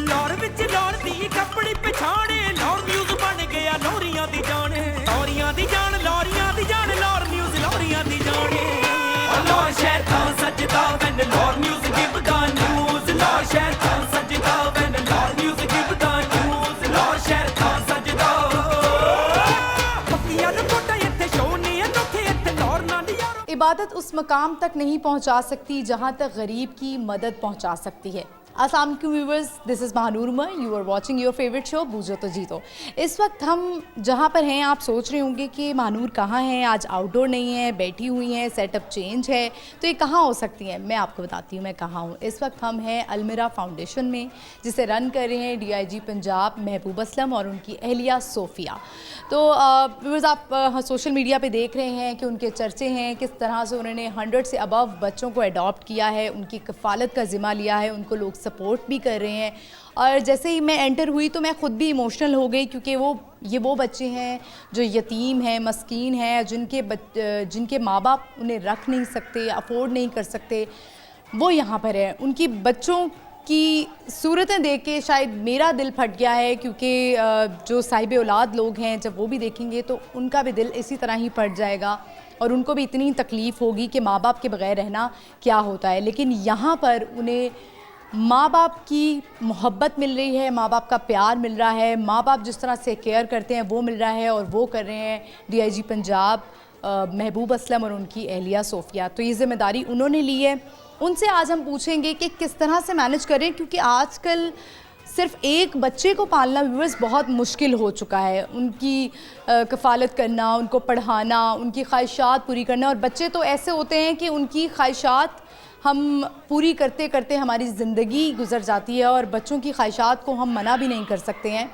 लाहौर विच लाहौर दी कपड़ी पछाणे Lahore news बन गया लोरियां दी जान लाहौरियां दी जान लाहौर न्यूज़ लाहौरियां दी जाने लाहौर शहर था सजदा when Lahore news give the news Lahore शहर था सजदा when Lahore news give the news Lahore शहर था सजदा पक्कियां नु कोटा इत्थे शो नहीं है तोथे इत्थे लाहौर ना यारो। इबादत उस मकाम तक नहीं पहुंचा सकती जहां तक गरीब की मदद पहुंचा सकती है। अस्सलाम वालेकुम viewers, this is Mahnoor Umar, you are watching your favourite show बूझो तो जीतो। इस वक्त हम जहाँ पर हैं आप सोच रहे होंगे कि महानूर कहाँ हैं, आज आउटडोर नहीं है, बैठी हुई हैं, सेटअप चेंज है, तो ये कहाँ हो सकती हैं। मैं आपको बताती हूँ मैं कहाँ हूँ। इस वक्त हम हैं अलमिरा फाउंडेशन में, जिसे रन कर रहे हैं DIG पंजाब महबूब असलम और उनकी अहलिया सोफिया। तो व्यूअर्स आप सोशल मीडिया पे देख रहे हैं कि उनके चर्चे हैं, किस तरह से उन्होंने 100 से अबव बच्चों को अडॉप्ट किया है, उनकी कफ़ालत का ज़िम्मा लिया है, उनको लोग सपोर्ट भी कर रहे हैं। और जैसे ही मैं एंटर हुई तो मैं ख़ुद भी इमोशनल हो गई, क्योंकि वो बच्चे हैं जो यतीम हैं, मस्कीन हैं, जिनके माँ बाप उन्हें रख नहीं सकते, अफोर्ड नहीं कर सकते, वो यहाँ पर है। उनकी बच्चों की सूरतें देख के शायद मेरा दिल फट गया है, क्योंकि जो साहिब औलाद लोग हैं जब वो भी देखेंगे तो उनका भी दिल इसी तरह ही फट जाएगा और उनको भी इतनी तकलीफ़ होगी कि माँ बाप के बग़ैर रहना क्या होता है। लेकिन यहाँ पर उन्हें माँ बाप की मोहब्बत मिल रही है, माँ बाप का प्यार मिल रहा है, माँ बाप जिस तरह से केयर करते हैं वो मिल रहा है, और वो कर रहे हैं DIG पंजाब महबूब असलम और उनकी अहलिया सोफिया। तो ये ज़िम्मेदारी उन्होंने ली है। उनसे आज हम पूछेंगे कि किस तरह से मैनेज करें, क्योंकि आजकल सिर्फ एक बच्चे को पालना व्यूअर्स बहुत मुश्किल हो चुका है। उनकी कफ़ालत करना, उनको पढ़ाना, उनकी ख्वाहिशात पूरी करना, और बच्चे तो ऐसे होते हैं कि उनकी ख्वाहिशात हम पूरी करते करते हमारी ज़िंदगी गुजर जाती है, और बच्चों की ख्वाहिशात को हम मना भी नहीं कर सकते हैं।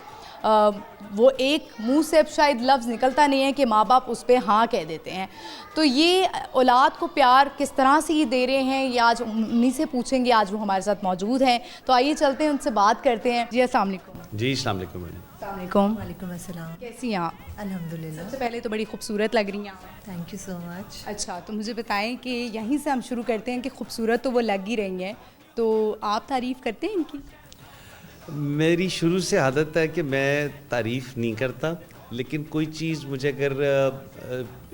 वो एक मुंह से अब शायद लफ्ज़ निकलता नहीं है कि माँ बाप उस पर हाँ कह देते हैं। तो ये औलाद को प्यार किस तरह से ये दे रहे हैं, ये आज उन्हीं से पूछेंगे। आज वो हमारे साथ मौजूद हैं, तो आइए चलते हैं उनसे बात करते हैं। जी अस्सलाम वालेकुम। जी अस्सलाम वालेकुम। वालेकुम अस्सलाम। कैसी हैं आप? अल्हम्दुलिल्लाह। सबसे पहले तो बड़ी खूबसूरत लग रही हैं आप। Thank you so much. अच्छा, तो मुझे बताएं कि यहीं से हम शुरू करते हैं कि खूबसूरत तो वो लग ही रही हैं, तो आप तारीफ़ करते हैं इनकी? मेरी शुरू से आदत है कि मैं तारीफ़ नहीं करता, लेकिन कोई चीज़ मुझे अगर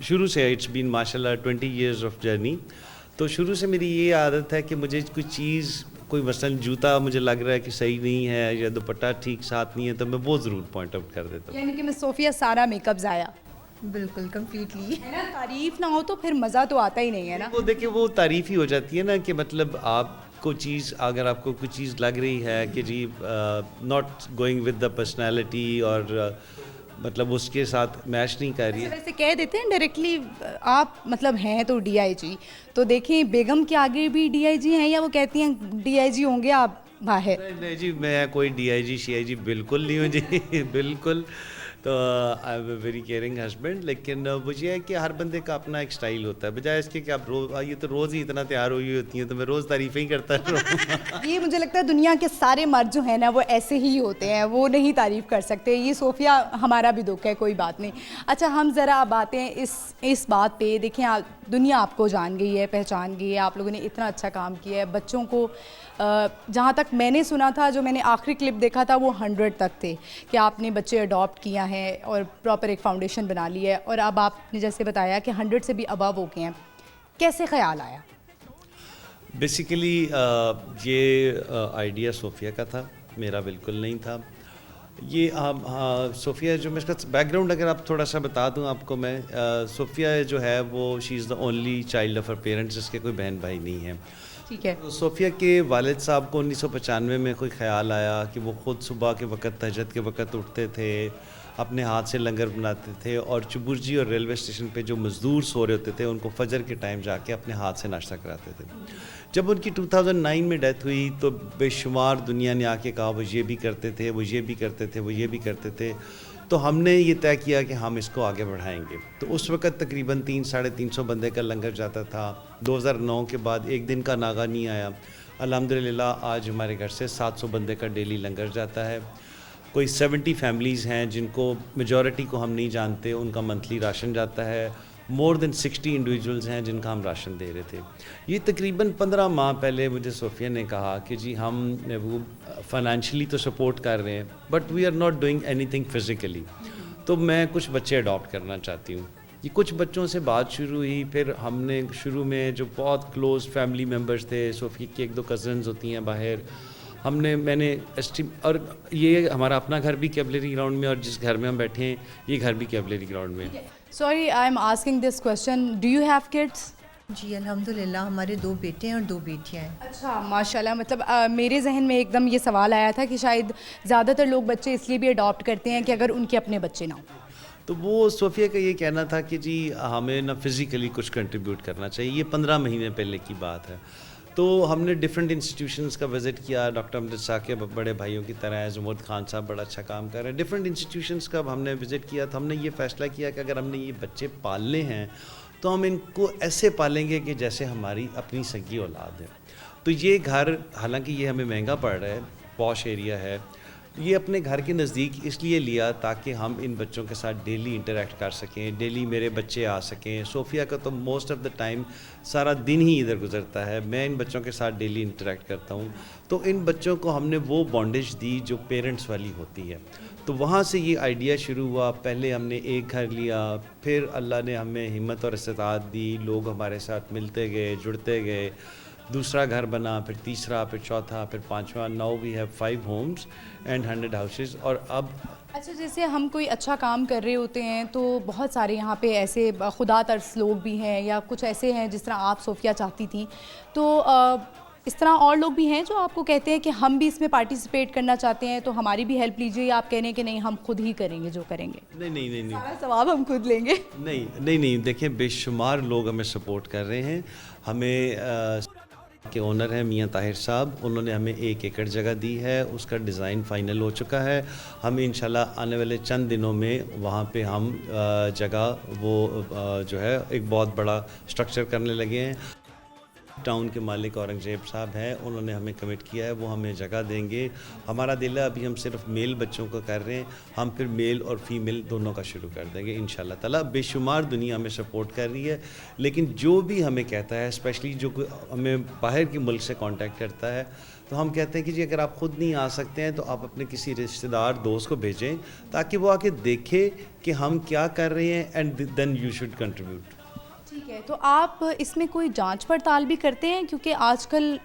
शुरू से इट्स बीन माशाल्लाह 20 इयर्स ऑफ जर्नी, तो शुरू से मेरी ये आदत है कि मुझे कोई चीज़, कोई मसलन जूता मुझे लग रहा है कि सही नहीं है या दुपट्टा ठीक साथ नहीं है, तो मैं वो ज़रूर पॉइंट आउट कर देता हूँ। यानी कि मैं सोफिया सारा मेकअप ज़ाया बिल्कुल कंप्लीटली है ना। तारीफ़ ना हो तो फिर मज़ा तो आता ही नहीं है ना। वो देखिए वो तारीफ़ ही हो जाती है ना, कि मतलब आपको चीज़, अगर आपको कोई चीज़ लग रही है कि जी not going with the personality और मतलब उसके साथ मैच नहीं कर रही है। वैसे कह देते हैं डायरेक्टली आप मतलब हैं तो DIG, तो देखें बेगम के आगे भी DIG हैं, या वो कहती हैं DIG होंगे आप बाहर? नहीं जी, मैं कोई DIG CIG बिल्कुल नहीं हूँ जी बिल्कुल। तो I am a very caring husband, लेकिन वो ये है कि हर बंदे का अपना एक स्टाइल होता है, बजाय इसके कि आप रोज़, ये तो रोज़ ही इतना तैयार हुई होती हैं, तो मैं रोज़ तारीफ़ें ही करता रहूँ। ये मुझे लगता है दुनिया के सारे मर्द जो हैं ना वो ऐसे ही होते हैं, वो नहीं तारीफ़ कर सकते। ये सोफिया हमारा भी दुख है, कोई बात नहीं। अच्छा, हम ज़रा अब आते हैं इस बात पे। देखें दुनिया आपको जान गई है, पहचान गई है, आप लोगों ने इतना अच्छा काम किया है। बच्चों को जहाँ तक मैंने सुना था, जो मैंने आखिरी क्लिप देखा था, वो 100 तक थे कि आपने बच्चे अडॉप्ट किया है और प्रॉपर एक फ़ाउंडेशन बना ली है, और अब आपने जैसे बताया कि 100 से भी अबव हो गए हैं। कैसे ख्याल आया? बेसिकली ये आइडिया सोफिया का था, मेरा बिल्कुल नहीं था। ये सोफिया जो, मैं इसका बैकग्राउंड अगर आप थोड़ा सा बता दूं आपको, मैं सोफिया जो है वो she is the only child of her parents, जिसके कोई बहन भाई नहीं है। ठीक है। तो सोफिया के वालिद साहब को 1995 में कोई ख्याल आया कि वो ख़ुद सुबह के वक्त, तहज्जुद के वक्त उठते थे, अपने हाथ से लंगर बनाते थे, और चुबुर्जी और रेलवे स्टेशन पे जो मज़दूर सो रहे होते थे उनको फजर के टाइम जाके अपने हाथ से नाश्ता कराते थे। जब उनकी 2009 में डेथ हुई तो बेशुमार दुनिया ने आके कहा वो ये भी करते थे, वो ये भी करते थे, वो ये भी करते थे। तो हमने ये तय किया कि हम इसको आगे बढ़ाएंगे। तो उस वक़्त तकरीबन 300-350 बंदे का लंगर जाता था। 2009 के बाद एक दिन का नागा नहीं आया। अल्हम्दुलिल्लाह आज हमारे घर से 700 बंदे का डेली लंगर जाता है। कोई 70 फैमिलीज़ हैं जिनको मेजॉरिटी को हम नहीं जानते, उनका मंथली राशन जाता है। मोर देन 60 इंडिविजुअल्स हैं जिनका हम राशन दे रहे थे। ये तकरीबन 15 माह पहले मुझे सोफिया ने कहा कि जी हम वो फाइनेंशियली तो सपोर्ट कर रहे हैं but we are not doing anything physically, तो मैं कुछ बच्चे अडॉप्ट करना चाहती हूँ। ये कुछ बच्चों से बात शुरू हुई, फिर हमने शुरू में जो बहुत क्लोज़ फैमिली मेम्बर्स थे, सोफ़ी की 1-2 कज़न्स होती हैं बाहर, मैंने और ये हमारा अपना घर भी कैवलरी ग्राउंड में और जिस घर में हम बैठे हैं ये घर भी कैवलरी ग्राउंड में। Sorry I'm asking this question, do you have kids? जी अल्हम्दुलिल्लाह हमारे 2 बेटे हैं और 2 बेटियां हैं। अच्छा माशाल्लाह, मतलब मेरे जहन में एकदम ये सवाल आया था कि शायद ज़्यादातर लोग बच्चे इसलिए भी अडॉप्ट करते हैं कि अगर उनके अपने बच्चे ना हो। तो वो सोफिया का ये कहना था कि जी हमें ना फिज़िकली कुछ कंट्रीब्यूट करना चाहिए। ये 15 महीने पहले की बात है। तो हमने डिफरेंट इंस्टीट्यूशंस का विज़िट किया, डॉक्टर अमजद साकिब बड़े भाइयों की तरह है, जुमूद खान साहब बड़ा अच्छा काम कर रहे हैं। डिफरेंट इंस्टीट्यूशंस का हमने विज़िट किया, तो हमने ये फ़ैसला किया कि अगर हमने ये बच्चे पालने हैं तो हम इनको ऐसे पालेंगे कि जैसे हमारी अपनी सगी औलाद है। तो ये घर हालांकि ये हमें महंगा पड़ रहा है, पॉश एरिया है, ये अपने घर के नज़दीक इसलिए लिया ताकि हम इन बच्चों के साथ डेली इंटरेक्ट कर सकें, डेली मेरे बच्चे आ सकें। सोफिया का तो मोस्ट ऑफ़ द टाइम सारा दिन ही इधर गुजरता है, मैं इन बच्चों के साथ डेली इंटरेक्ट करता हूँ। तो इन बच्चों को हमने वो बॉन्डेज दी जो पेरेंट्स वाली होती है। तो वहाँ से ये आइडिया शुरू हुआ। पहले हमने एक घर लिया, फिर अल्लाह ने हमें हिम्मत और इस्तात दी, लोग हमारे साथ मिलते गए, जुड़ते गए, दूसरा घर बना, फिर तीसरा, फिर चौथा, फिर पांचवा। Now we have 5 homes and 100 houses. और अब अच्छा, जैसे हम कोई अच्छा काम कर रहे होते हैं तो बहुत सारे यहाँ पे ऐसे खुदा तर्स लोग भी हैं या कुछ ऐसे हैं जिस तरह आप सोफिया चाहती थी, तो इस तरह और लोग भी हैं जो आपको कहते हैं कि हम भी इसमें पार्टिसिपेट करना चाहते हैं तो हमारी भी हेल्प लीजिए, या आप कह रहे हैं कि नहीं हम खुद ही करेंगे जो करेंगे? नहीं, सारा सवाब हम खुद लेंगे। नहीं, देखिए बेशुमार लोग हमें सपोर्ट कर रहे हैं। हमें के ओनर हैं मियां ताहिर साहब, उन्होंने हमें 1 एकड़ जगह दी है, उसका डिज़ाइन फ़ाइनल हो चुका है। हम इंशाल्लाह आने वाले चंद दिनों में वहाँ पे हम जगह वो जो है एक बहुत बड़ा स्ट्रक्चर करने लगे हैं। टाउन के मालिक औरंगजेब साहब हैं, उन्होंने हमें कमिट किया है वो हमें जगह देंगे। हमारा दिल है अभी हम सिर्फ मेल बच्चों को कर रहे हैं, हम फिर मेल और फीमेल दोनों का शुरू कर देंगे इंशाल्लाह ताला। बेशुमार दुनिया हमें सपोर्ट कर रही है, लेकिन जो भी हमें कहता है, स्पेशली जो हमें बाहर के मुल्क से कांटेक्ट करता है, तो हम कहते हैं कि जी अगर आप ख़ुद नहीं आ सकते हैं तो आप अपने किसी रिश्तेदार दोस्त को भेजें ताकि वो आके देखे कि हम क्या कर रहे हैं and then you should contribute. ठीक है, तो आप इसमें कोई जांच पड़ताल भी करते हैं? क्योंकि आजकल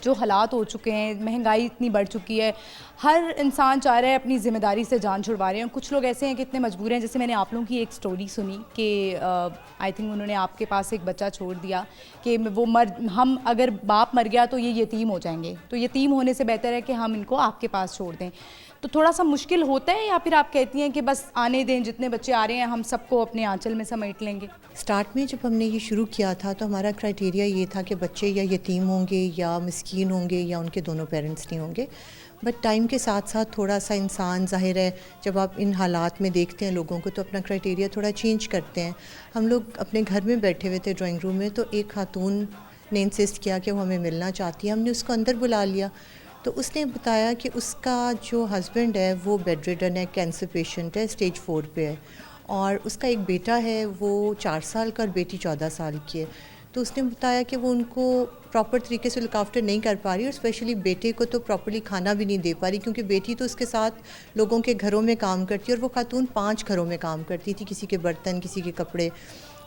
जो हालात हो चुके हैं, महंगाई इतनी बढ़ चुकी है, हर इंसान चाह रहा है अपनी ज़िम्मेदारी से जान छुड़वा रहे हैं। कुछ लोग ऐसे हैं कि इतने मजबूर हैं, जैसे मैंने आप लोगों की एक स्टोरी सुनी कि आई थिंक उन्होंने आपके पास एक बच्चा छोड़ दिया कि वो हम अगर बाप मर गया तो ये यतीम हो जाएंगे, तो यतीम होने से बेहतर है कि हम इनको आपके पास छोड़ दें। तो थोड़ा सा मुश्किल होता है, या फिर आप कहती हैं कि बस आने दें, जितने बच्चे आ रहे हैं हम सबको अपने आंचल में समेट लेंगे? स्टार्ट में जब हमने ये शुरू किया था तो हमारा क्राइटेरिया ये था कि बच्चे या यतीम होंगे या मिस्कीन होंगे या उनके दोनों पेरेंट्स नहीं होंगे। बट टाइम के साथ साथ थोड़ा सा इंसान, ज़ाहिर है जब आप इन हालात में देखते हैं लोगों को, तो अपना क्राइटेरिया थोड़ा चेंज करते हैं। हम लोग अपने घर में बैठे हुए थे ड्राइंग रूम में, तो एक खातून ने इंसिस्ट किया कि वो हमें मिलना चाहती है। हमने उसको अंदर बुला लिया तो उसने बताया कि उसका जो हस्बैंड है वो बेड रिडन है, कैंसर पेशेंट है, स्टेज 4 पे है, और उसका एक बेटा है वो 4 साल का और बेटी 14 साल की है। तो उसने बताया कि वो उनको प्रॉपर तरीके से लुक आफ्टर नहीं कर पा रही, और स्पेशली बेटे को तो प्रॉपरली खाना भी नहीं दे पा रही, क्योंकि बेटी तो उसके साथ लोगों के घरों में काम करती है और वो खातून 5 घरों में काम करती थी, किसी के बर्तन, किसी के कपड़े,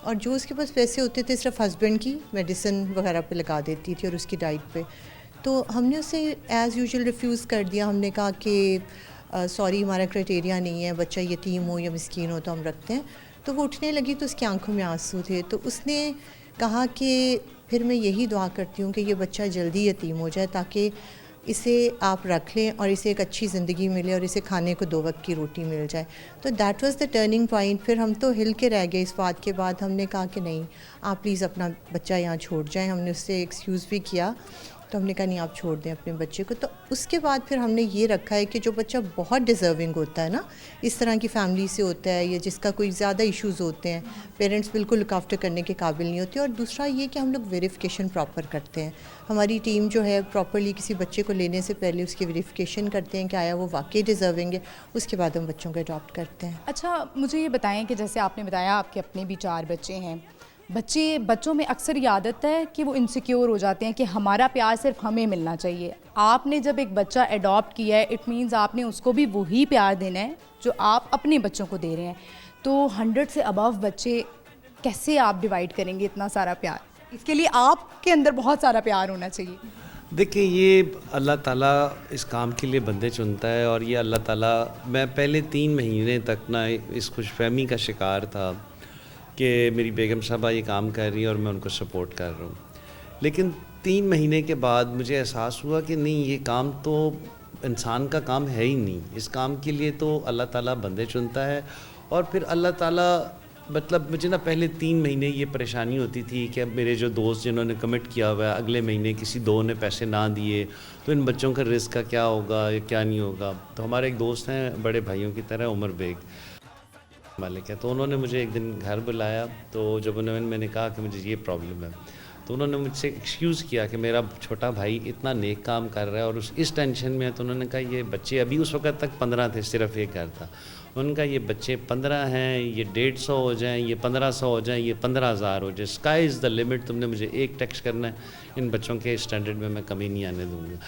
और जो उसके पास पैसे होते थे सिर्फ हस्बैंड की मेडिसिन वगैरह पे लगा देती थी और उसकी डाइट पे। तो हमने उसे एज़ यूजुअल रिफ्यूज़ कर दिया। हमने कहा कि सॉरी हमारा क्राइटेरिया नहीं है, बच्चा यतीम हो या मिस्कीन हो तो हम रखते हैं। तो वो उठने लगी तो उसकी आंखों में आंसू थे, तो उसने कहा कि फिर मैं यही दुआ करती हूँ कि ये बच्चा जल्दी यतीम हो जाए ताकि इसे आप रख लें और इसे एक अच्छी ज़िंदगी मिले और इसे खाने को 2 वक्त की रोटी मिल जाए। तो that was the turning point. फिर हम तो हिल के रह गए इस बात के बाद। हमने कहा कि नहीं, आप प्लीज़ अपना बच्चा यहाँ छोड़ जाएं। हमने उससे एक्सक्यूज़ भी किया, तो तो हमने कहा नहीं आप छोड़ दें अपने बच्चे को। तो उसके बाद फिर हमने ये रखा है कि जो बच्चा बहुत डिज़र्विंग होता है ना, इस तरह की फैमिली से होता है या जिसका कोई ज़्यादा इश्यूज़ होते हैं, पेरेंट्स बिल्कुल लुक आफ्टर करने के काबिल नहीं होते, और दूसरा ये कि हम लोग वेरिफिकेशन प्रॉपर करते हैं। हमारी टीम जो है प्रॉपरली किसी बच्चे को लेने से पहले उसकी वेरिफिकेशन करते हैं कि आया वो वाकई डिज़र्विंग है, उसके बाद हम बच्चों को अडॉप्ट करते हैं। अच्छा, मुझे ये बताएं कि जैसे आपने बताया आपके अपने भी 4 बच्चे हैं, बच्चों में अक्सर ये आदत है कि वो इनसिक्योर हो जाते हैं कि हमारा प्यार सिर्फ हमें मिलना चाहिए। आपने जब एक बच्चा अडॉप्ट किया है, इट मीन्स आपने उसको भी वही प्यार देना है जो आप अपने बच्चों को दे रहे हैं। तो 100 से अबव बच्चे कैसे आप डिवाइड करेंगे इतना सारा प्यार? इसके लिए आपके अंदर बहुत सारा प्यार होना चाहिए। देखिए, ये अल्लाह ताला इस काम के लिए बंदे चुनता है, और ये अल्लाह ताला, मैं पहले 3 महीने तक ना इस खुशफहमी का शिकार था कि मेरी बेगम साहबा ये काम कर रही है और मैं उनको सपोर्ट कर रहा हूँ। लेकिन 3 महीने के बाद मुझे एहसास हुआ कि नहीं, ये काम तो इंसान का काम है ही नहीं, इस काम के लिए तो अल्लाह ताला बंदे चुनता है। और फिर अल्लाह ताला, मतलब मुझे ना पहले 3 महीने ये परेशानी होती थी कि मेरे जो दोस्त जिन्होंने कमिट किया हुआ है, अगले महीने किसी 2 ने पैसे ना दिए तो इन बच्चों का रिस्क का क्या होगा या क्या नहीं होगा। तो हमारे एक दोस्त हैं बड़े भाइयों की तरह, उमर बेग मालिक है, तो उन्होंने मुझे एक दिन घर बुलाया। तो जब मैंने कहा कि मुझे ये प्रॉब्लम है, तो उन्होंने मुझसे एक्सक्यूज़ किया कि मेरा छोटा भाई इतना नेक काम कर रहा है और इस टेंशन में है। तो उन्होंने कहा ये बच्चे, अभी उस वक्त तक 15 थे, सिर्फ एक घर था। उनका ये बच्चे 15 हैं, ये 150 हो जाएं, ये 1500 हो जाएं, ये 15,000 हो जाए, स्काई इज़ द लिमिट। तुमने मुझे एक टेक्स्ट करना है, इन बच्चों के स्टैंडर्ड में मैं कमी नहीं आने दूँगा।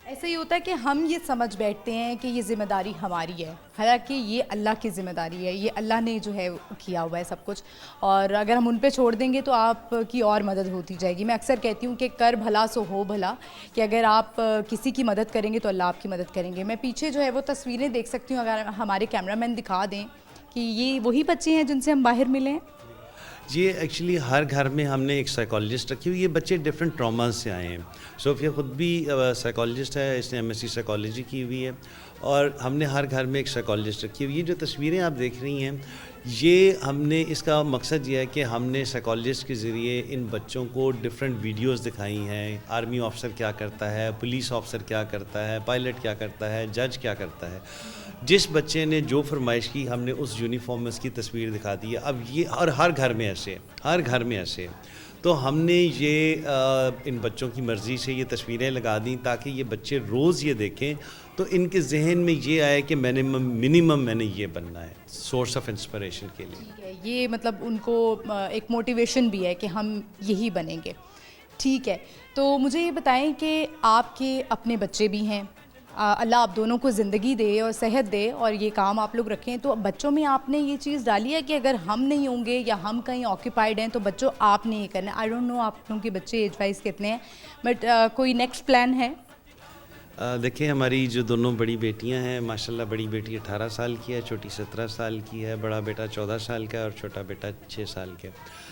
ऐसा ही होता है कि हम ये समझ बैठते हैं कि ये ज़िम्मेदारी हमारी है, हालांकि ये अल्लाह की ज़िम्मेदारी है, ये अल्लाह ने जो है किया हुआ है सब कुछ, और अगर हम उन पे छोड़ देंगे तो आपकी और मदद होती जाएगी। मैं अक्सर कहती हूँ कि कर भला सो हो भला, कि अगर आप किसी की मदद करेंगे तो अल्लाह आपकी मदद करेंगे। मैं पीछे जो है वो तस्वीरें देख सकती हूँ, अगर हमारे कैमरामैन दिखा दें कि ये वही बच्चे हैं जिनसे हम बाहर मिले हैं। ये एक्चुअली हर घर में हमने एक साइकोलॉजिस्ट रखी हुई। ये बच्चे डिफरेंट ट्रॉमास से आए हैं। सोफिया ख़ुद भी साइकोलॉजिस्ट है, इसने MSc साइकोलॉजी की हुई है, और हमने हर घर में एक साइकोलॉजिस्ट रखी हुई है। ये जो तस्वीरें आप देख रही हैं, ये हमने, इसका मकसद ये है कि हमने साइकोलॉजिस्ट के ज़रिए इन बच्चों को डिफरेंट वीडियोस दिखाई हैं। आर्मी ऑफिसर क्या करता है, पुलिस ऑफिसर क्या करता है, पायलट क्या करता है, जज क्या करता है। जिस बच्चे ने जो फरमाइश की, हमने उस यूनिफॉर्म में उसकी तस्वीर दिखा दी है। अब ये, और हर घर में ऐसे है, हर घर में ऐसे है। तो हमने ये इन बच्चों की मर्ज़ी से ये तस्वीरें लगा दी ताकि ये बच्चे रोज़ ये देखें तो इनके जहन में ये आए कि मिनिमम मैंने ये बनना है, सोर्स ऑफ इंस्पिरेशन के लिए। ठीक है, ये मतलब उनको एक मोटिवेशन भी है कि हम यही बनेंगे। ठीक है, तो मुझे ये बताएं कि आपके अपने बच्चे भी हैं, अल्लाह आप दोनों को ज़िंदगी दे और सेहत दे, और ये काम आप लोग रखें। तो बच्चों में आपने ये चीज़ डाली है कि अगर हम नहीं होंगे या हम कहीं ऑक्यूपाइड हैं तो बच्चों आपने ये करना है। आई डोंट नो आप लोगों के बच्चे एज वाइज कितने हैं, बट कोई नेक्स्ट प्लान है? देखिए, हमारी जो दोनों बड़ी बेटियां हैं, माशाल्लाह बड़ी बेटी 18 साल की है, छोटी 17 साल की है, बड़ा बेटा 14 साल का है और छोटा बेटा 6 साल का है।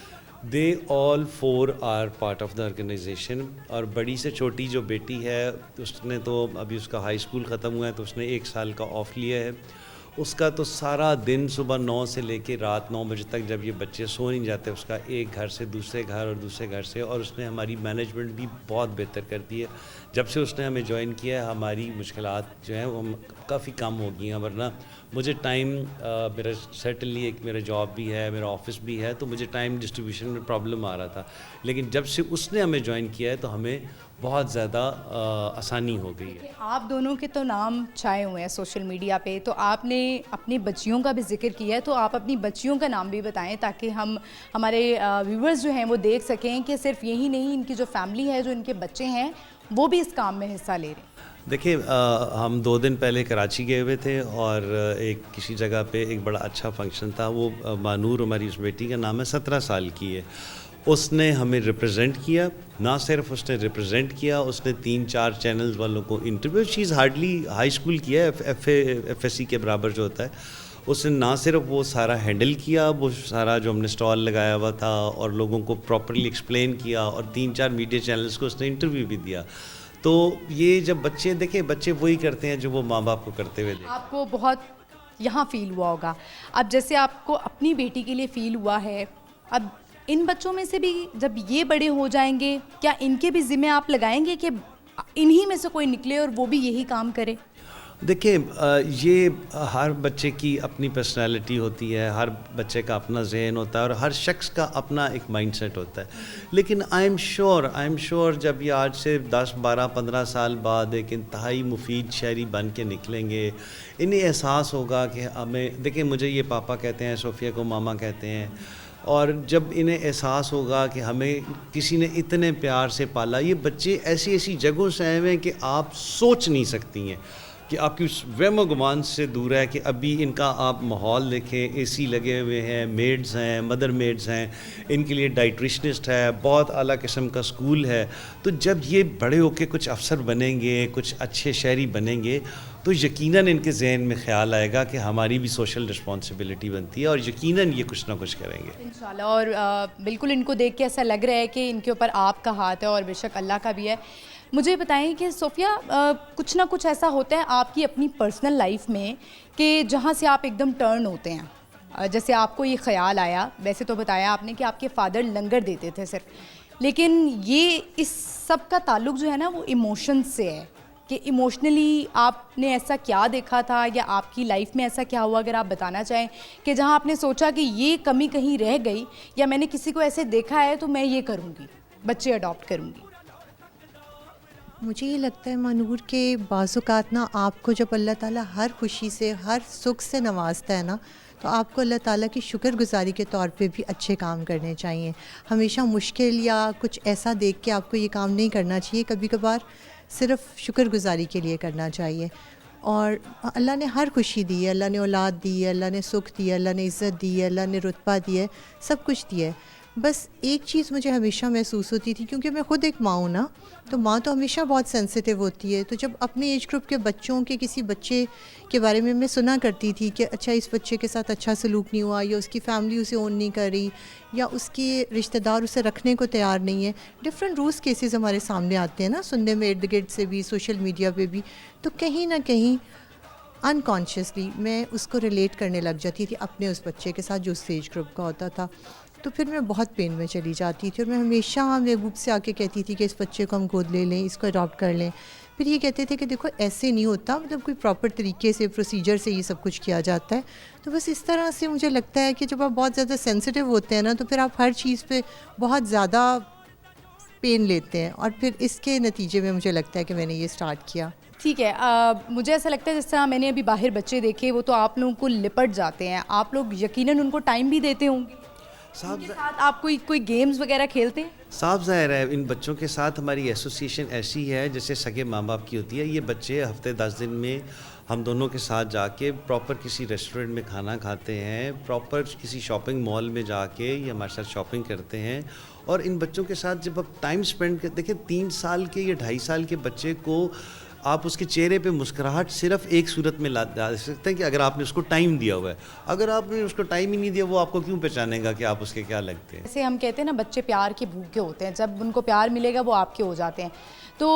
They all 4 are part of the organization. और बड़ी से छोटी जो बेटी है, उसने तो अभी उसका हाई स्कूल ख़त्म हुआ है, तो उसने 1 साल का ऑफ लिया है। उसका तो सारा दिन सुबह 9 से लेके रात 9 बजे तक, जब ये बच्चे सो नहीं जाते, उसका एक घर से दूसरे घर और दूसरे घर से। और उसने हमारी मैनेजमेंट भी बहुत बेहतर कर दी है। जब से उसने हमें ज्वाइन किया है, हमारी मुश्किलात जो हैं वो काफ़ी कम हो गई हैं। वरना मुझे टाइम, मेरा सर्टनली एक मेरा जॉब भी है, मेरा ऑफिस भी है, तो मुझे टाइम डिस्ट्रीब्यूशन में प्रॉब्लम आ रहा था। लेकिन जब से उसने हमें ज्वाइन किया है तो हमें बहुत ज़्यादा आसानी हो गई है। आप दोनों के तो नाम छाए हुए हैं सोशल मीडिया पे, तो आपने अपनी बच्चियों का भी जिक्र किया है, तो आप अपनी बच्चियों का नाम भी बताएं ताकि हमारे व्यूवर्स जो हैं वो देख सकें कि सिर्फ यही नहीं, इनकी जो फैमिली है, जो इनके बच्चे हैं, वो भी इस काम में हिस्सा ले रहे हैं। देखिए, हम 2 दिन पहले कराची गए हुए थे और एक किसी जगह पे एक बड़ा अच्छा फंक्शन था। वो मानूर, हमारी उस बेटी का नाम है, 17 साल की है। उसने हमें रिप्रेजेंट किया। ना सिर्फ उसने रिप्रेजेंट किया, उसने 3-4 चैनल्स वालों को इंटरव्यू, चीज़ हार्डली हाई स्कूल किया है, FSC के बराबर जो होता है। उसने ना सिर्फ वो सारा हैंडल किया, वो सारा जो हमने स्टॉल लगाया हुआ था और लोगों को प्रॉपरली एक्सप्लेन किया, और 3-4 मीडिया चैनल्स को उसने इंटरव्यू भी दिया। तो ये जब बच्चे देखे, बच्चे वही करते हैं जो वो माँ बाप को करते हुए देखे। आपको बहुत यहाँ फ़ील हुआ होगा। अब जैसे आपको अपनी बेटी के लिए फ़ील हुआ है, अब इन बच्चों में से भी जब ये बड़े हो जाएंगे, क्या इनके भी ज़िम्मे आप लगाएंगे कि इन्हीं में से कोई निकले और वो भी यही काम करे? देखिए ये हर बच्चे की अपनी पर्सनालिटी होती है, हर बच्चे का अपना जहन होता है और हर शख्स का अपना एक माइंडसेट होता है। लेकिन आई एम श्योर जब ये आज से 10, 12, 15 साल बाद एक इंतहाई मुफीद शहरी बन के निकलेंगे, इन्हें एहसास होगा कि हमें, देखिए मुझे ये पापा कहते हैं, सोफिया को मामा कहते हैं, और जब इन्हें एहसास होगा कि हमें किसी ने इतने प्यार से पाला, ये बच्चे ऐसी ऐसी जगहों से आए हुए हैं कि आप सोच नहीं सकती हैं, कि आपकी उस वहम गुमान से दूर है कि अभी इनका आप माहौल देखें, एसी लगे हुए हैं, मेड्स हैं, मदर मेड्स हैं, इनके लिए डाइट्रिशनिस्ट है, बहुत आला किस्म का स्कूल है। तो जब ये बड़े होकर कुछ अफसर बनेंगे, कुछ अच्छे शहरी बनेंगे, तो यकीनन इनके जहन में ख्याल आएगा कि हमारी भी सोशल रिस्पॉन्सिबिलिटी बनती है और यकीनन ये कुछ ना कुछ करेंगे इंशाल्लाह। और बिल्कुल इनको देख के ऐसा लग रहा है कि इनके ऊपर आपका हाथ है और बेशक अल्लाह का भी है। मुझे बताएं कि सोफिया, कुछ ना कुछ ऐसा होता है आपकी अपनी पर्सनल लाइफ में कि जहाँ से आप एकदम टर्न होते हैं। जैसे आपको ये ख्याल आया, वैसे तो बताया आपने कि आपके फादर लंगर देते थे सिर्फ, लेकिन ये इस सब का ताल्लुक जो है ना वो इमोशंस से है, कि इमोशनली आपने ऐसा क्या देखा था या आपकी लाइफ में ऐसा क्या हुआ, अगर आप बताना चाहें, कि जहाँ आपने सोचा कि ये कमी कहीं रह गई या मैंने किसी को ऐसे देखा है तो मैं ये करूँगी, बच्चे अडॉप्ट करूँगी। मुझे ये लगता है मानूर के बाज़-औक़ात ना आपको जब अल्लाह ताला हर खुशी से, हर सुख से नवाजता है ना, तो आपको अल्लाह ताला की शुक्रगुज़ारी के तौर पे भी अच्छे काम करने चाहिए। हमेशा मुश्किल या कुछ ऐसा देख के आपको ये काम नहीं करना चाहिए, कभी कभार सिर्फ़ शुक्रगुज़ारी के लिए करना चाहिए। और अल्लाह ने हर खुशी दी है, अल्लाह ने औलाद दी है, अल्लाह ने सुख दी है, अल्लाह ने इज़्ज़त दी है, अल्लाह ने रुतबा दिया है, सब कुछ दिया है। बस एक चीज़ मुझे हमेशा महसूस होती थी, क्योंकि मैं ख़ुद एक माँ हूँ ना, तो माँ तो हमेशा बहुत सेंसिटिव होती है। तो जब अपने एज ग्रुप के बच्चों के किसी बच्चे के बारे में मैं सुना करती थी कि अच्छा इस बच्चे के साथ अच्छा सलूक नहीं हुआ, या उसकी फ़ैमिली उसे ओन नहीं कर रही, या उसके रिश्तेदार उसे रखने को तैयार नहीं है, डिफरेंट रूल्स केसेस हमारे सामने आते हैं ना सुनने में, इर्द गिर्द से भी, सोशल मीडिया पे भी। तो कहीं ना कहीं अनकॉन्शियसली मैं उसको रिलेट करने लग जाती थी अपने उस बच्चे के साथ जो उस एज ग्रुप का होता था। तो फिर मैं बहुत पेन में चली जाती थी और मैं हमेशा महबूब से आके कहती थी कि इस बच्चे को हम गोद ले लें, इसको अडॉप्ट कर लें। फिर ये कहते थे कि देखो ऐसे नहीं होता, मतलब कोई प्रॉपर तरीके से, प्रोसीजर से ये सब कुछ किया जाता है। तो बस इस तरह से मुझे लगता है कि जब आप बहुत ज़्यादा सेंसिटिव होते हैं ना, तो फिर आप हर चीज़ पे बहुत ज़्यादा पेन लेते हैं, और फिर इसके नतीजे में मुझे लगता है कि मैंने ये स्टार्ट किया। ठीक है, मुझे ऐसा लगता है जिस तरह मैंने अभी बाहर बच्चे देखे, वो तो आप लोगों को लिपट जाते हैं, आप लोग यकीनन उनको टाइम भी देते होंगे। उनके साथ आप कोई गेम्स वगैरह खेलते हैं? साफ ज़ाहिर है इन बच्चों के साथ हमारी एसोसिएशन ऐसी है जैसे सगे माँ बाप की होती है। ये बच्चे हफ्ते 10 दिन में हम दोनों के साथ जाके प्रॉपर किसी रेस्टोरेंट में खाना खाते हैं, प्रॉपर किसी शॉपिंग मॉल में जाके ये हमारे साथ शॉपिंग करते हैं। और इन बच्चों के साथ जब आप टाइम स्पेंड करते, देखिए 3 साल के या 2.5 साल के बच्चे को आप उसके चेहरे पे मुस्कुराहट सिर्फ एक सूरत में ला सकते हैं कि अगर आपने उसको टाइम दिया हुआ है। अगर आपने उसको टाइम ही नहीं दिया, वो आपको क्यों पहचानेगा कि आप उसके क्या लगते हैं। जैसे हम कहते हैं ना, बच्चे प्यार के भूखे होते हैं, जब उनको प्यार मिलेगा वो आपके हो जाते हैं। तो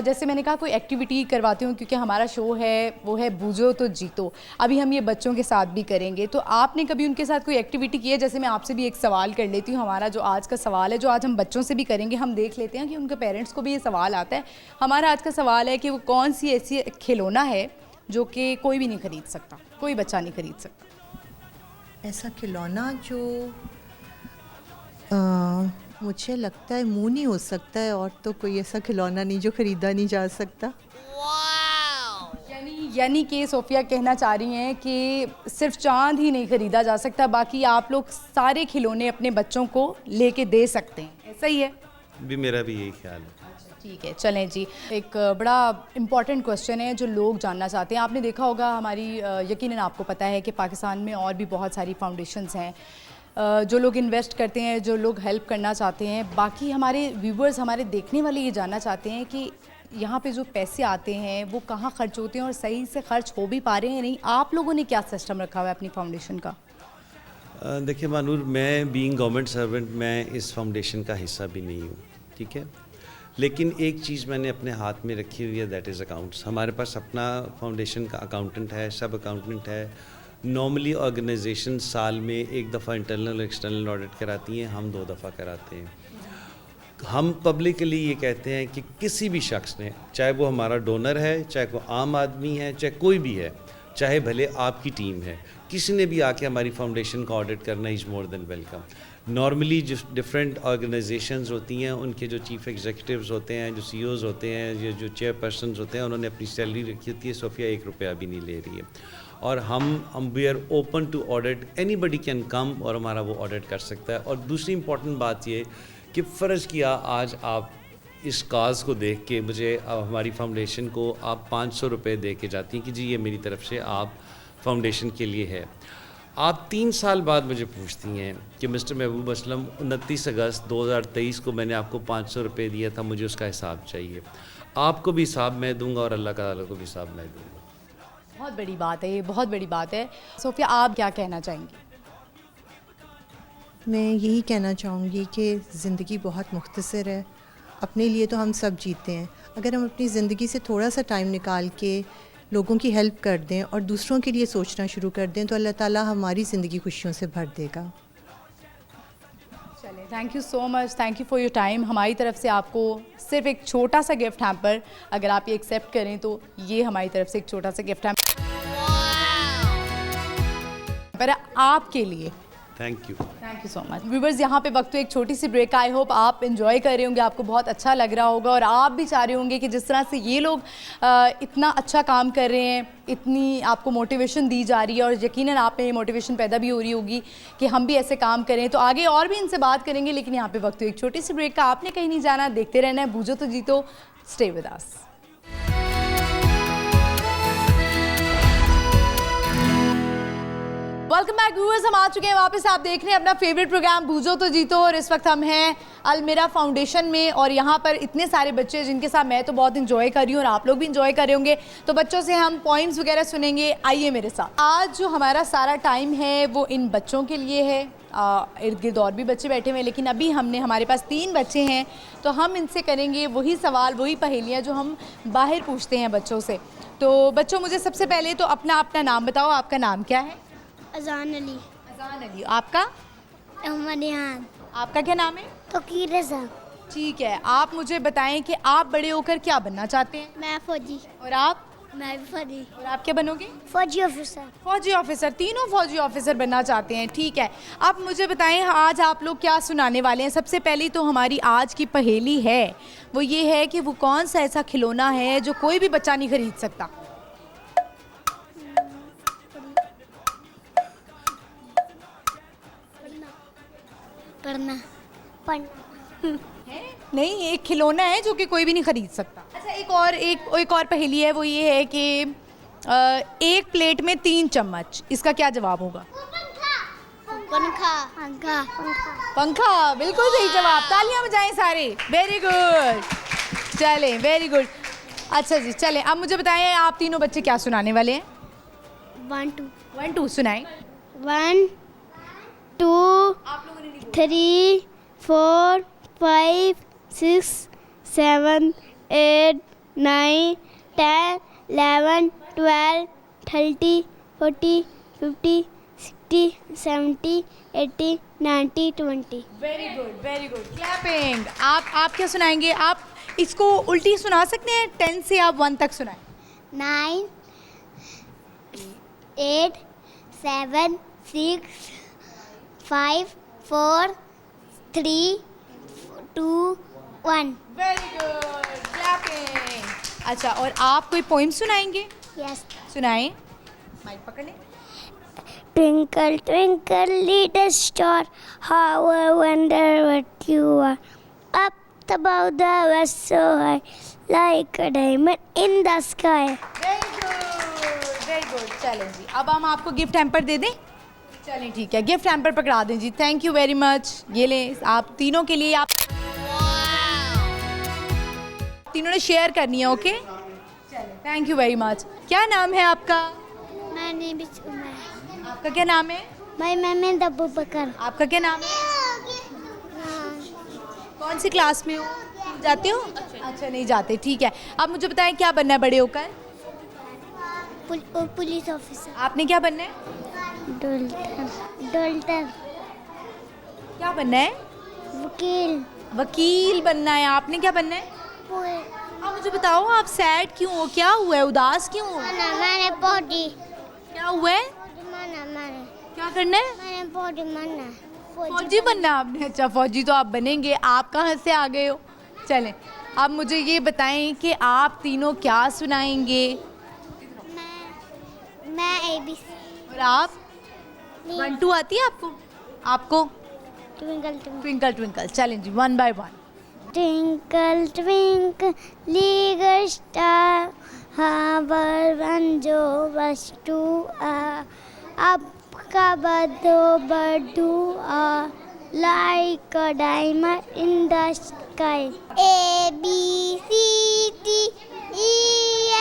जैसे मैंने कहा कोई एक्टिविटी करवाती हूँ, क्योंकि हमारा शो है वो है बूझो तो जीतो। अभी हम ये बच्चों के साथ भी करेंगे, तो आपने कभी उनके साथ कोई एक्टिविटी की है? जैसे मैं आपसे भी एक सवाल कर लेती हूँ, हमारा जो आज का सवाल है, जो आज हम बच्चों से भी करेंगे, हम देख लेते हैं कि उनके पेरेंट्स को भी ये सवाल आता है। हमारा आज का सवाल है कि वो कौन सी ऐसी खिलौना है जो कि कोई भी नहीं ख़रीद सकता, कोई बच्चा नहीं ख़रीद सकता। ऐसा खिलौना जो मुझे लगता है मुँह नहीं हो सकता है, और तो कोई ऐसा खिलौना नहीं जो ख़रीदा नहीं जा सकता। यानी कि सोफिया कहना चाह रही हैं कि सिर्फ चांद ही नहीं ख़रीदा जा सकता, बाकी आप लोग सारे खिलौने अपने बच्चों को लेके दे सकते हैं, ऐसा ही है? भी मेरा भी यही ख्याल है। ठीक है, चलें जी। एक बड़ा इम्पॉर्टेंट क्वेश्चन है जो लोग जानना चाहते हैं। आपने देखा होगा हमारी, यकीनन आपको पता है कि पाकिस्तान में और भी बहुत सारी फाउंडेशंस हैं, जो लोग इन्वेस्ट करते हैं, जो लोग हेल्प करना चाहते हैं। बाकी हमारे व्यूवर्स, हमारे देखने वाले ये जानना चाहते हैं कि यहाँ पे जो पैसे आते हैं वो कहाँ खर्च होते हैं और सही से खर्च हो भी पा रहे हैं नहीं। आप लोगों ने क्या सिस्टम रखा हुआ है अपनी फाउंडेशन का? देखिए मानूर, मैं बीइंग गवर्नमेंट सर्वेंट, मैं इस फाउंडेशन का हिस्सा भी नहीं हूँ, ठीक है। लेकिन एक चीज़ मैंने अपने हाथ में रखी हुई है, दैट इज़ अकाउंट्स। हमारे पास अपना फाउंडेशन का अकाउंटेंट है, सब अकाउंटेंट है। नॉर्मली ऑर्गेनाइजेशन साल में 1 दफ़ा इंटरनल एक्सटर्नल ऑडिट कराती हैं, हम 2 दफ़ा कराते हैं। हम पब्लिकली ये कहते हैं कि किसी भी शख्स ने, चाहे वो हमारा डोनर है, चाहे वो आम आदमी है, चाहे कोई भी है, चाहे भले आपकी टीम है, किसी ने भी आके हमारी फाउंडेशन का ऑडिट करना is more than welcome. Normally जो डिफरेंट ऑर्गेनाइजेशंस होती हैं, उनके जो चीफ एग्जीक्यूटिव्स होते हैं, जो सीईओज़ होते हैं, जो चेयरपर्सन्स होते हैं, उन्होंने अपनी सैलरी रखी होती है। सोफिया 1 रुपया भी नहीं ले रही है। और हम we are open to audit, anybody can come और हमारा वो ऑडिट कर सकता है। और दूसरी इंपॉर्टेंट बात ये कि फ़र्ज़ किया आज आप इस काज को देख के मुझे हमारी फाउंडेशन को आप 500 रुपये दे के जाती हैं कि जी ये मेरी तरफ से आप फाउंडेशन के लिए है। आप 3 साल बाद मुझे पूछती हैं कि मिस्टर महबूब असलम 29 अगस्त 2023 को मैंने आपको 500 रुपये दिया था, मुझे उसका हिसाब चाहिए। आपको भी हिसाब मैं दूंगा और अल्लाह ताला को भी हिसाब मैं दूंगा। बहुत बड़ी बात है, ये बहुत बड़ी बात है। सोफिया, आप क्या कहना चाहेंगी? मैं यही कहना चाहूँगी कि ज़िंदगी बहुत मुख्तसर है। अपने लिए तो हम सब जीते हैं, अगर हम अपनी ज़िंदगी से थोड़ा सा टाइम निकाल के लोगों की हेल्प कर दें और दूसरों के लिए सोचना शुरू कर दें तो अल्लाह ताला हमारी ज़िंदगी खुशियों से भर देगा। चलिए, thank you so much, thank you for your time. हमारी तरफ से आपको सिर्फ एक छोटा सा गिफ्ट हैम्पर, अगर आप ये एक्सेप्ट करें तो ये हमारी तरफ से एक छोटा सा गिफ्ट हैम्पर आपके लिए। Thank you so much. Viewers, यहाँ पे वक्त तो एक छोटी सी ब्रेक। आई होप आप एंजॉय कर रहे होंगे, आपको बहुत अच्छा लग रहा होगा और आप भी चाह रहे होंगे कि जिस तरह से ये लोग इतना अच्छा काम कर रहे हैं, इतनी आपको मोटिवेशन दी जा रही है और यकीनन आप में ये मोटिवेशन पैदा भी हो रही होगी कि हम भी ऐसे काम करें। तो आगे और भी इनसे बात करेंगे, लेकिन यहाँ पे वक्त तो एक छोटी सी ब्रेक का। आपने कहीं नहीं जाना, देखते रहना है बूझो तो जीतो। Stay with us. Welcome back viewers, हम आ चुके हैं वापस। आप देख रहे हैं अपना फेवरेट प्रोग्राम बूझो तो जीतो और इस वक्त हम हैं अलमिरा फाउंडेशन में और यहाँ पर इतने सारे बच्चे जिनके साथ मैं तो बहुत इंजॉय कर रही हूँ और आप लोग भी इंजॉय कर रहे होंगे। तो बच्चों से हम पॉइंट्स वगैरह सुनेंगे। आइए मेरे साथ। आज जो हमारा सारा टाइम है वो इन बच्चों के लिए है। इर्द गिर्द और भी बच्चे बैठे हुए हैं, लेकिन अभी हमारे पास 3 बच्चे हैं तो हम इनसे करेंगे वही सवाल, वही पहेलियाँ जो हम बाहर पूछते हैं बच्चों से। तो बच्चों, मुझे सबसे पहले तो अपना नाम बताओ। आपका नाम क्या है? अजान अली। अजान अली। आपका? अहमद यान। आपका क्या नाम है? तोकीर रज़ा। ठीक है, आप मुझे बताएं कि आप बड़े होकर क्या बनना चाहते हैं? मैं फौजी। और आप? मैं भी फौजी। और आप क्या बनोगे? फौजी ऑफिसर। फौजी ऑफिसर। तीनों फौजी ऑफिसर बनना चाहते हैं। ठीक है, आप मुझे बताएं आज आप लोग क्या सुनाने वाले हैं। सबसे पहली तो हमारी आज की पहेली है वो ये है कि वो कौन सा ऐसा खिलौना है जो कोई भी बच्चा नहीं खरीद सकता। पढ़ना। नहीं, एक खिलौना है जो कि कोई भी नहीं खरीद सकता। अच्छा, एक और पहेली है वो ये है कि एक प्लेट में 3 चम्मच, इसका क्या जवाब होगा? पंखा। पंखा। पंखा। बिल्कुल सही जवाब। तालियां बजाएं सारे। Very good. चलें, वेरी गुड। अच्छा जी, चलें अब मुझे बताएं आप तीनों बच्चे क्या सुनाने वाले हैं? 1 2 सुनाएं। 1 2 3 4 5 6 7 8 9 10 11 12 13 14 15 60 70 80 90 20। Very good, very good. Clapping. आप क्या सुनाएंगे? आप इसको उल्टी सुना सकते हैं। 10 से आप 1 तक सुनाएं। 9 8 7 6 5 4 3 2 1। Very good. क्लैपिंग। अच्छा, और आप कोई पोइम सुनाएंगे? यस। सुनाएं। माइक पकड़ लें। Twinkle, twinkle, little star, how I wonder what you are. Up above the west so high, like a diamond in the sky. Very good, very good. चलें जी, अब हम आपको गिफ्ट हैम्पर दे दें। चलें ठीक है, गिफ्ट हैम्पर पकड़ा दें जी। Thank you very much. ये लें आप तीनों के लिए। आप तीनों ने शेयर करनी है। ओके, चलें, थैंक यू वेरी मच। क्या नाम है आपका? My name is Umar. आपका क्या नाम है? My name is Abu Bakar. आपका क्या नाम है? कौन सी क्लास में हो? जाते हो? अच्छा, नहीं जाते। ठीक है, आप मुझे बताएं क्या बनना है बड़े होकर? Police officer. आपने क्या बनना है? डॉक्टर। क्या बनना है? वकील। वकील बनना है, आपने क्या बनना है? आप मुझे बताओ, आप सैड क्यों हो? क्या हुआ है? उदास क्यों हो? मैंने बॉडी क्या हुआ है? मैंने क्या करना है? मैंने बॉडी माना फौजी बनना है आपने? अच्छा, फौजी तो आप बनेंगे। आप कहाँ से आ गए हो? चलें, आप मुझे ये बताएं कि आप तीनों क्या सुनाएंगे? मैं ABC और आप? 1 2 आती है आपको? आपको? Twinkle twinkle twinkle. चलें जी, 1 by 1। Twinkle twinkle little star how banjo बस टू आपका बदो like a diamond in the sky. A B C D E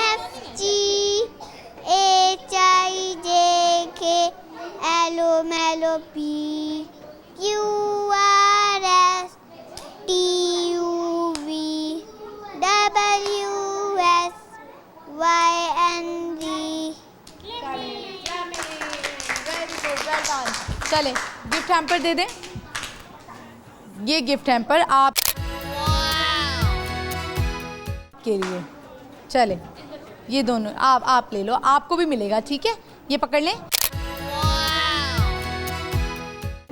F G H I J K L M N O P Q R S T U V W X Y and Z. चलें, gift hamper दे दें। ये gift hamper आप के लिए। चलें, ये दोनों आप ले लो, आपको भी मिलेगा, ठीक है? ये पकड़ लें।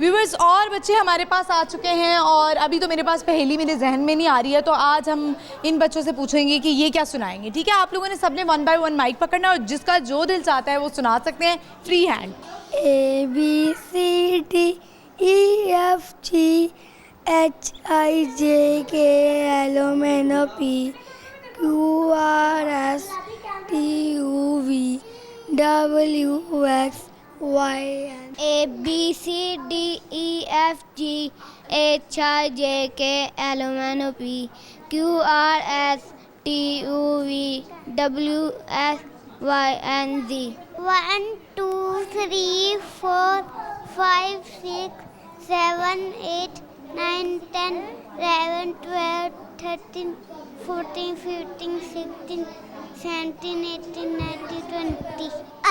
व्यूअर्स, और बच्चे हमारे पास आ चुके हैं और अभी तो मेरे पास पहेली मेरे जहन में नहीं आ रही है, तो आज हम इन बच्चों से पूछेंगे कि ये क्या सुनाएंगे, ठीक है? आप लोगों ने सबने 1 by 1 माइक पकड़ना और जिसका जो दिल चाहता है वो सुना सकते हैं, free hand. A B C D E F G H I J K L M N O P Q R S T U V W X Y and A B C D E F G H I J K L M N O P Q R S T U V W X Y and Z. 1 2 3 4 5 6 7 8 9 10 11 12 13 14 15 16 17 18 19 20.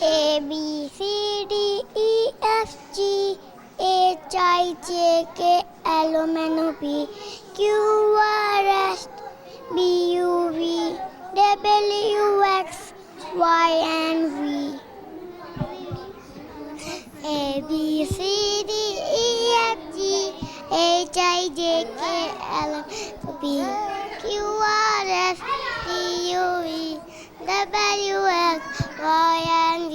A B C D E F G H I J K L M N O P Q R S B U V W X Y and Z. A B C D E F G H I J K L M N O P Q R S T U V W X Y and Z.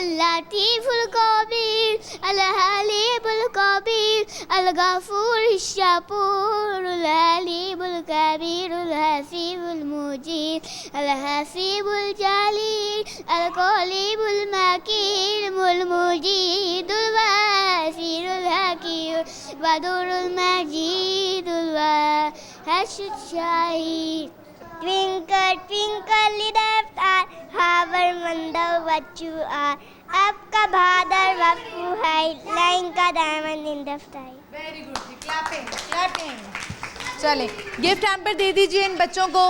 Al-Latiful Khabir, Al-Halimul Khabir, Al-Ghafur Ash-Shakur, Al-Halimul Kabir, Al-Hasibul Mujib, Al-Hasibul Jalil, Al-Qalimul Makir, Al-Mujidul Wasirul Hakim, Badurul Majidul Wahashul Shahid. Twinkle, twinkle, little star, how wonder what you are. आपका बहादुर वक्फू है, line का diamond in the sky. Very good जी, clapping clapping. चले gift hamper दे दीजिए इन बच्चों को.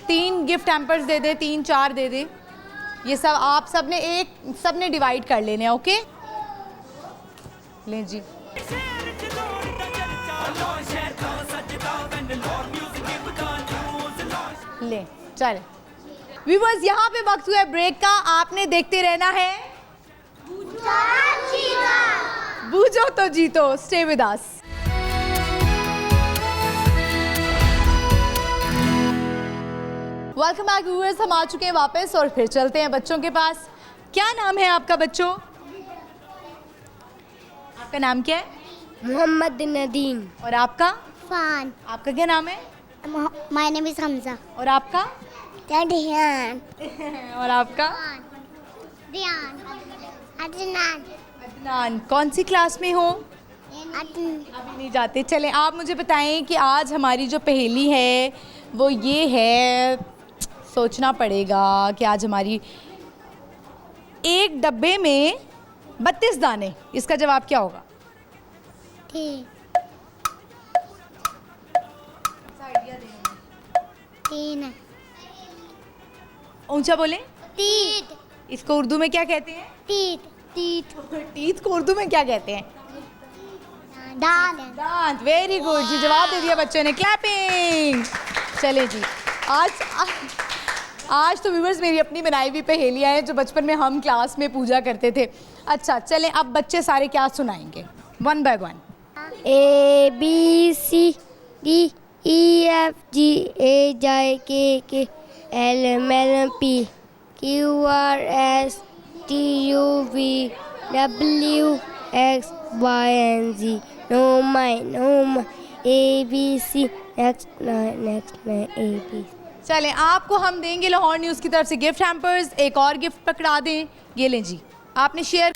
3 गिफ्ट हैम्पर्स दे दे, 3-4 दे दे. ये सब आप सबने डिवाइड कर लेने हैं. ओके लें जी. शहर च दौड़दा चर्चा लाहौर शहर दा सजदा वैन लाहौर म्यूजिक गिवदा न्यूज़ लाहौर. ले चल व्यूअर्स, यहाँ पे वक्त हुआ है ब्रेक का. आपने देखते रहना है बूझो तो जीतो. Stay with us. Welcome back viewers. हम आ चुके हैं वापस और फिर चलते हैं बच्चों के पास. क्या नाम है आपका बच्चों? आपका नाम क्या है? मोहम्मद नदीम. और आपका? फान. आपका क्या नाम है? My name is Hamza. और आपका? ध्यान. और आपका? ध्यान. अदनान. अदनान. कौन सी क्लास में हो? अभी नहीं जाते. चलें आप मुझे बताएं कि आज हमारी जो पहेली है वो ये है. सोचना पड़ेगा कि आज हमारी एक डब्बे में 32 दाने, इसका जवाब क्या होगा? ठीक. तीन. ऊंचा बोलें. तीत. इसको उर्दू में क्या कहते हैं? तीत. तीत. टीथ को उर्दू में क्या कहते हैं? दांत. दांत. वेरी गुड जी, जवाब दे दिया बच्चों ने. क्लैपिंग. चले जी. आज तो व्यूअर्स मेरी अपनी बनाई हुई पहेलियाँ हैं जो बचपन में हम क्लास में पूजा करते थे. अच्छा चलें अब बच्चे सारे क्या सुनाएंगे 1 by 1. A B C D E F G H I K L M N P Q R S T U V W X Y and Z. No my A B C next A B. चलें आपको हम देंगे Lahore news की तरफ से gift hampers. एक और gift पकड़ा दें. ये लें जी, आपने शेयर.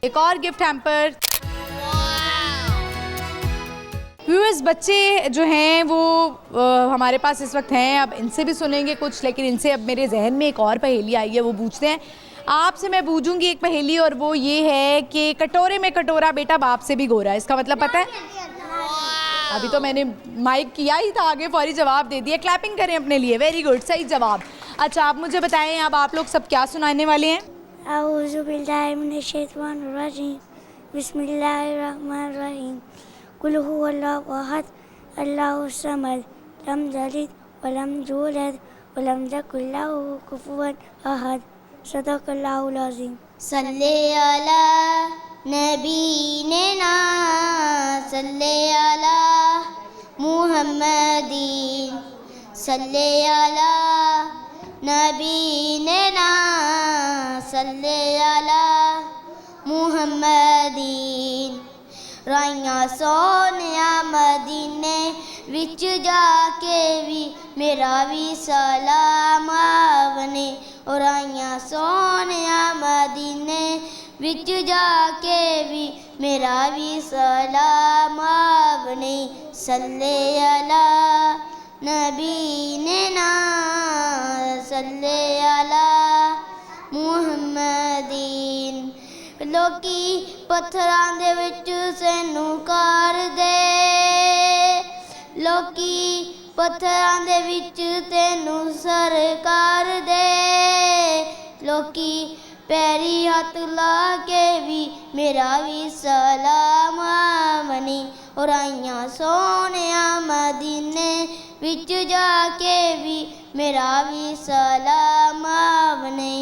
एक और गिफ्ट हैम्पर. व्यूअर्स बच्चे जो हैं वो हमारे पास इस वक्त हैं. अब इनसे भी सुनेंगे कुछ, लेकिन इनसे अब मेरे जहन में एक और पहेली आई है, वो पूछते हैं. आपसे मैं बूझूंगी एक पहेली और वो ये है कि कटोरे में कटोरा बेटा बाप से भी गोरा. इसका मतलब पता है? अभी तो मैंने माइक किया ही था, आगे फौरी जवाब दे दिया. क्लैपिंग करें अपने लिए. वेरी गुड, सही जवाब. अच्छा आप मुझे बताएं अब आप लोग सब क्या सुनाने वाले हैं? औज़ु बिल्लाहि मिनश शैतानिर रजीम. बिस्मिल्लाहिर्रहमानिर रहीम. कुल हुवल्लाहु अहद, अल्लाहुस समद, लम यलिद व लम यूलद व लम यकुल लहू कुफुवन अहद. सदक़ल्लाहुल अज़ीम. सल्ले अला नबीना सल्ले अला मुहम्मदीन सल्ले अला नबीना सल्ले अला मुहम्मदीन. राइयां सोनिया मदीने विच जाके भी मेरा भी सलाम आवने. और राइयां सोनिया मदीने विच जाके भी मेरा भी सलाम आवने. सल्ले अला नबीना सल्ले अला मुहम्मदीन. लोकी पत्थरां दे विच सैनू कर दे, लोकी पत्थरां दे विच तैनू सर कर दे. लोकी पैरी हथ ला के भी मेरा भी सलाम आवने. और आइयां सोनिया मदीने विच जाके भी मेरा भी सलाम आवने.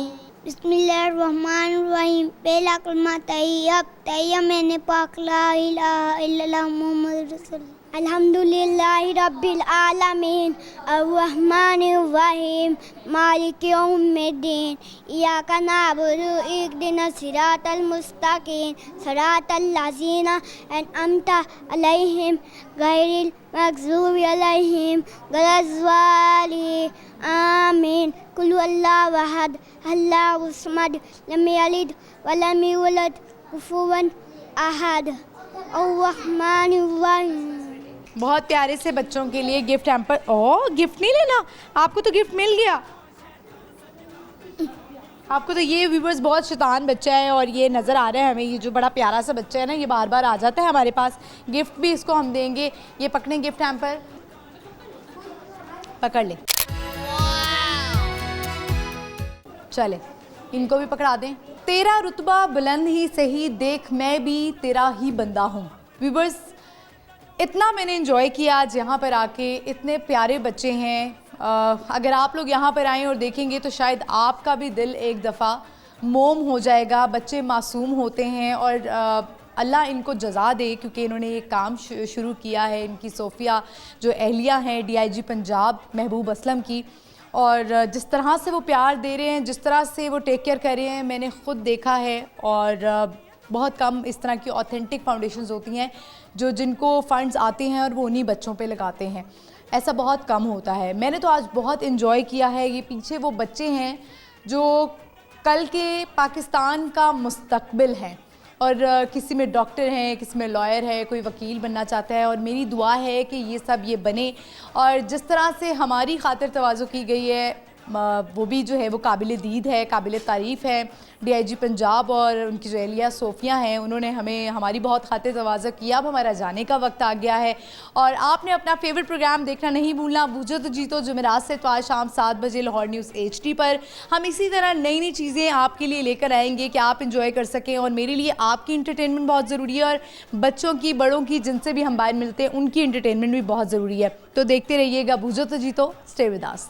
बिस्मिल्लाहिर्रहमानिर्रहीम. पहला कलमा तैयब. तैयब मैंने पाक ला इलाहा इल्लल्लाह मुहम्मद रसूलुल्लाह. अल्हम्दुलिल्लाहि रब्बिल आलमीन अर्रहमानिर रहीम मालिकि यौमिद्दीन इय्याका नअबुदु इहदिनस सिरातल मुस्तकीम सिरातल लज़ीना अनअमता अलैहिम गैरिल मग़ज़ूबि अलैहिम वलज़्ज़ालिमीन आमीन कुल हुवल्लाहु अहद अल्लाहु समद लम यलिद वलम यूलद कुफुवन अहद अर्रहमानिर रहीम। बहुत प्यारे से बच्चों के लिए गिफ्ट हैम्पर। ओह, गिफ्ट नहीं लेना, आपको तो गिफ्ट मिल गया। आपको तो ये व्यूवर्स बहुत शैतान बच्चा है और ये नज़र आ रहा है हमें, ये जो बड़ा प्यारा सा बच्चा है ना, ये बार बार आ जाता है हमारे पास। गिफ्ट भी इसको हम देंगे। ये पकड़ें गिफ्ट हैम्पर, पकड़ ले। चले, इनको भी पकड़ा दें। तेरा रुतबा बुलंद ही सही, देख मैं भी तेरा ही बंदा हूँ। व्यूवर्स, इतना मैंने एंजॉय किया आज यहाँ पर आके, इतने प्यारे बच्चे हैं। अगर आप लोग यहाँ पर आएँ और देखेंगे तो शायद आपका भी दिल एक दफ़ा मोम हो जाएगा। बच्चे मासूम होते हैं और अल्लाह इनको जज़ा दे, क्योंकि इन्होंने ये काम शुरू किया है। इनकी सोफ़िया जो एहलिया हैं DIG पंजाब महबूब असलम की, और जिस तरह से वो प्यार दे रहे हैं, जिस तरह से वो टेक केयर कर रहे हैं, मैंने ख़ुद देखा है। और बहुत कम इस तरह की ऑथेंटिक फाउंडेशंस होती हैं जो जिनको फ़ंड्स आते हैं और वो उन्हीं बच्चों पे लगाते हैं। ऐसा बहुत कम होता है। मैंने तो आज बहुत इन्जॉय किया है। ये पीछे वो बच्चे हैं जो कल के पाकिस्तान का मुस्तकबिल हैं, और किसी में डॉक्टर हैं, किसी में लॉयर है, कोई वकील बनना चाहता है। और मेरी दुआ है कि ये सब ये बने। और जिस तरह से हमारी खातिर तवाज़ु की गई है, वो भी जो है वो काबिल दीद है, काबिल तारीफ़ है। DIG पंजाब और उनकी जो एहलिया सोफ़िया हैं, उन्होंने हमें हमारी बहुत खातिर तवाज़ु किया। अब हमारा जाने का वक्त आ गया है और आपने अपना फेवरेट प्रोग्राम देखना नहीं भूलना, बूझो तो जीतो, जुमेरात से इतवार शाम 7 बजे लाहौर न्यूज़ HD पर। हम इसी तरह नई नई चीज़ें आपके लिए लेकर आएंगे कि आप इंजॉय कर सकें। और मेरे लिए आपकी इंटरटेनमेंट बहुत ज़रूरी है, और बच्चों की, बड़ों की, जिनसे भी हम बाहर मिलते हैं, उनकी इंटरटेनमेंट भी बहुत ज़रूरी है। तो देखते रहिएगा बूझो तो जीतो। Stay with us.